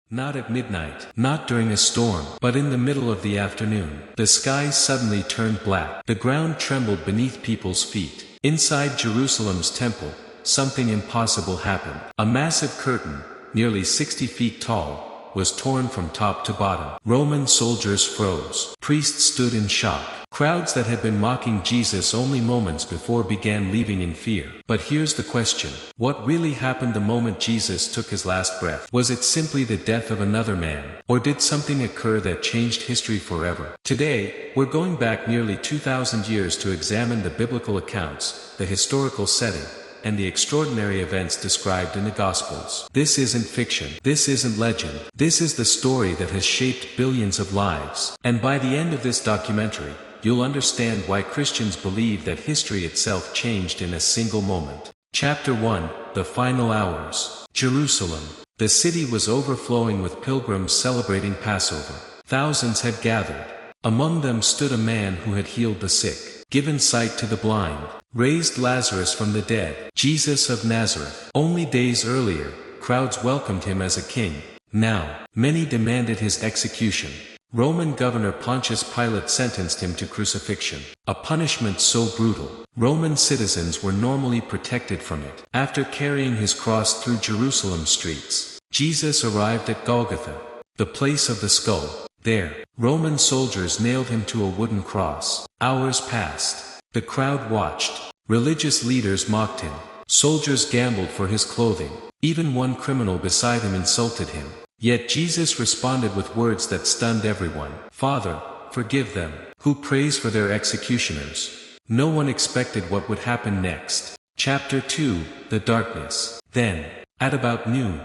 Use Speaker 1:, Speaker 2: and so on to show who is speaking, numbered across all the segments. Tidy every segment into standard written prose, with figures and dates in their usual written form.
Speaker 1: Not at midnight, not during a storm, but in the middle of the afternoon. The sky suddenly turned black. The ground trembled beneath people's feet. Inside Jerusalem's temple, something impossible happened. A massive curtain, nearly 60 feet tall, was torn from top to bottom. Roman soldiers froze. Priests stood in shock. Crowds that had been mocking Jesus only moments before began leaving in fear. But here's the question. What really happened the moment Jesus took his last breath? Was it simply the death of another man? Or did something occur that changed history forever? Today, we're going back nearly 2,000 years to examine the biblical accounts, the historical setting, and the extraordinary events described in the Gospels. This isn't fiction. This isn't legend. This is the story that has shaped billions of lives. And by the end of this documentary, you'll understand why Christians believe that history itself changed in a single moment. Chapter 1: The Final Hours. Jerusalem. The city was overflowing with pilgrims celebrating Passover. Thousands had gathered. Among them stood a man who had healed the sick, given sight to the blind, raised Lazarus from the dead. Jesus of Nazareth. Only days earlier, crowds welcomed him as a king. Now, many demanded his execution. Roman governor Pontius Pilate sentenced him to crucifixion, a punishment so brutal, Roman citizens were normally protected from it. After carrying his cross through Jerusalem's streets, Jesus arrived at Golgotha, the place of the skull. There, Roman soldiers nailed him to a wooden cross. Hours passed. The crowd watched. Religious leaders mocked him. Soldiers gambled for his clothing. Even one criminal beside him insulted him. Yet Jesus responded with words that stunned everyone. "Father, forgive them, who prays for their executioners." No one expected what would happen next. Chapter 2: The Darkness. Then, at about noon,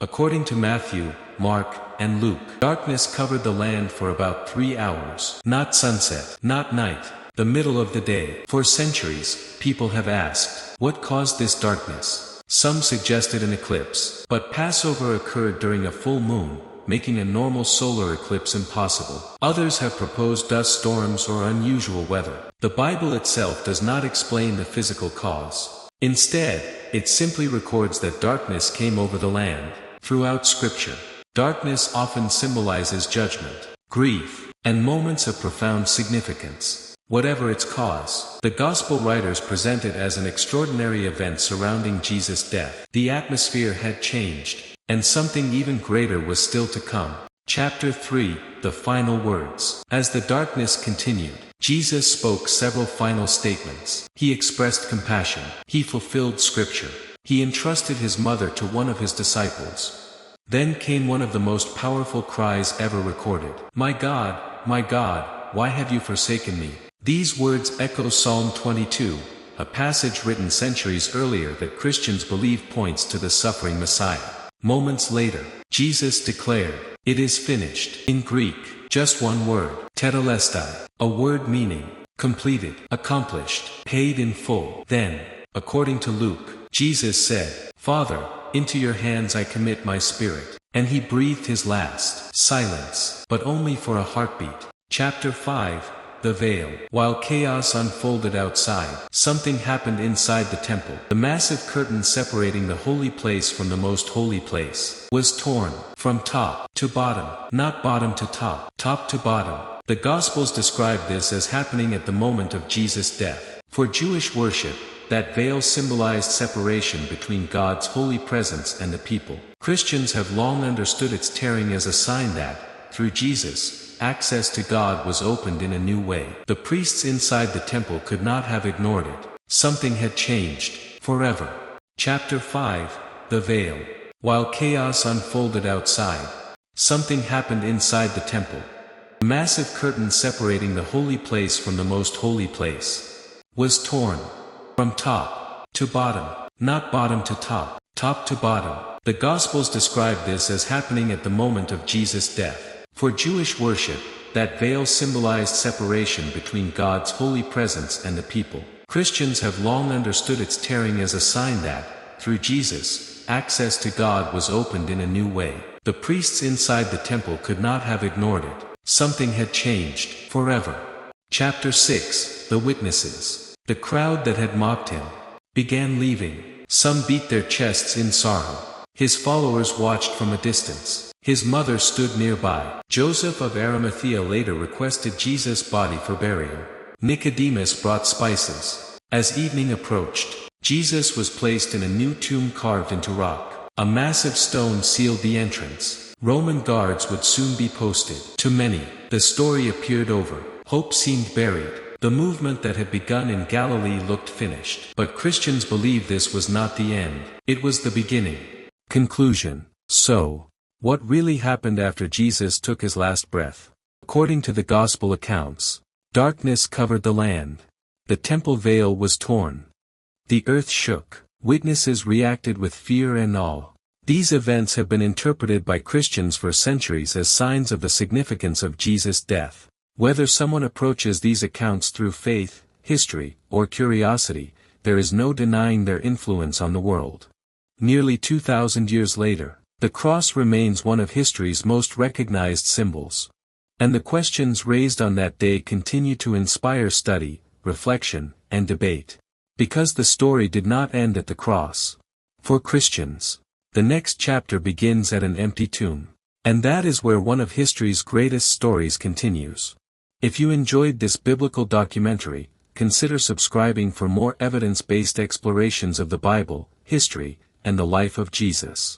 Speaker 1: according to Matthew, Mark, and Luke, darkness covered the land for about 3 hours. Not sunset, not night, the middle of the day. For centuries, people have asked, what caused this darkness? Some suggested an eclipse, but Passover occurred during a full moon, making a normal solar eclipse impossible. Others have proposed dust storms or unusual weather. The Bible itself does not explain the physical cause. Instead, it simply records that darkness came over the land. Throughout Scripture, darkness often symbolizes judgment, grief, and moments of profound significance. Whatever its cause, the Gospel writers present it as an extraordinary event surrounding Jesus' death. The atmosphere had changed, and something even greater was still to come. Chapter 3: The Final Words. As the darkness continued, Jesus spoke several final statements. He expressed compassion. He fulfilled Scripture. He entrusted his mother to one of his disciples. Then came one of the most powerful cries ever recorded. My God, why have you forsaken me?" These words echo Psalm 22, a passage written centuries earlier that Christians believe points to the suffering Messiah. Moments later, Jesus declared, "It is finished." In Greek, just one word, tetelestai, a word meaning, completed, accomplished, paid in full. Then, according to Luke, Jesus said, "Father, into your hands I commit my spirit." And he breathed his last. Silence, but only for a heartbeat. Chapter 5: The Veil. While chaos unfolded outside, something happened inside the temple. The massive curtain separating the holy place from the most holy place was torn, from top to bottom, not bottom to top, top to bottom. The Gospels describe this as happening at the moment of Jesus' death. For Jewish worship, that veil symbolized separation between God's holy presence and the people. Christians have long understood its tearing as a sign that, through Jesus, access to God was opened in a new way. The priests inside the temple could not have ignored it. Something had changed, forever. Chapter 5: The Veil. While chaos unfolded outside, something happened inside the temple. The massive curtain separating the holy place from the most holy place was torn, from top to bottom, not bottom to top, top to bottom. The Gospels describe this as happening at the moment of Jesus' death. For Jewish worship, that veil symbolized separation between God's holy presence and the people. Christians have long understood its tearing as a sign that, through Jesus, access to God was opened in a new way. The priests inside the temple could not have ignored it. Something had changed, forever. Chapter 6: The Witnesses. The crowd that had mocked him began leaving. Some beat their chests in sorrow. His followers watched from a distance. His mother stood nearby. Joseph of Arimathea later requested Jesus' body for burial. Nicodemus brought spices. As evening approached, Jesus was placed in a new tomb carved into rock. A massive stone sealed the entrance. Roman guards would soon be posted. To many, the story appeared over. Hope seemed buried. The movement that had begun in Galilee looked finished. But Christians believe this was not the end. It was the beginning. Conclusion. So, what really happened after Jesus took his last breath? According to the Gospel accounts, darkness covered the land. The temple veil was torn. The earth shook. Witnesses reacted with fear and awe. These events have been interpreted by Christians for centuries as signs of the significance of Jesus' death. Whether someone approaches these accounts through faith, history, or curiosity, there is no denying their influence on the world. Nearly 2,000 years later, the cross remains one of history's most recognized symbols. And the questions raised on that day continue to inspire study, reflection, and debate. Because the story did not end at the cross. For Christians, the next chapter begins at an empty tomb. And that is where one of history's greatest stories continues. If you enjoyed this biblical documentary, consider subscribing for more evidence-based explorations of the Bible, history, and the life of Jesus.